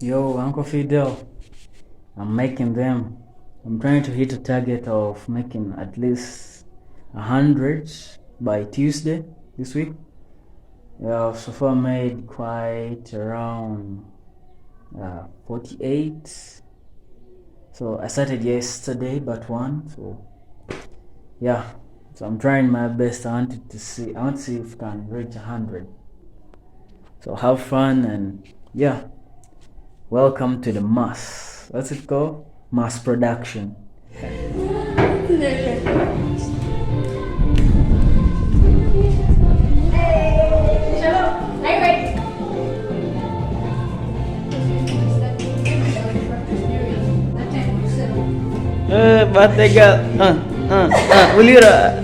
Yo, Uncle Fidel, I'm making them. I'm trying to hit a target of making at least 100 by Tuesday this week. Yeah, so far I made quite around 48. So I started yesterday, but one. So yeah, so I'm trying my best. I want to see if I can reach 100. So have fun and yeah, welcome to the mass. What's it called? Mass production. Birthday girl. Ulira.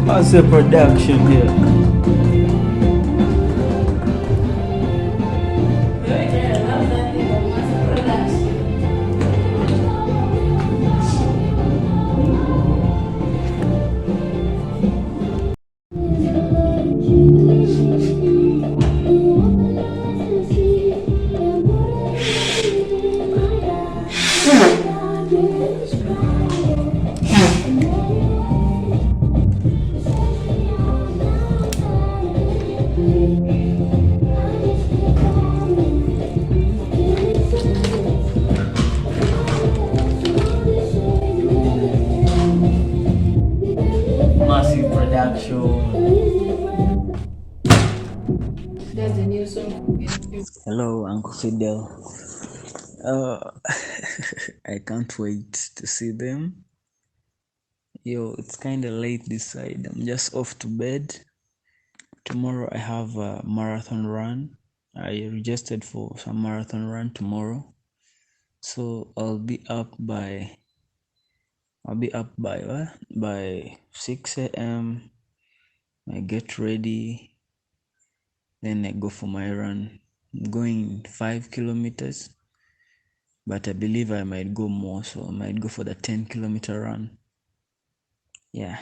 How's the production here? Massive production. That's the new song. Hello, Uncle Fidel. I can't wait to see them. Yo, it's kind of late this side. I'm just off to bed. Tomorrow I have a marathon run. I registered for some marathon run tomorrow. So I'll be up by what? By 6 a.m. I get ready, then I go for my run. I'm going 5 kilometers, but I believe I might go more, so I might go for the 10-kilometer run. Yeah.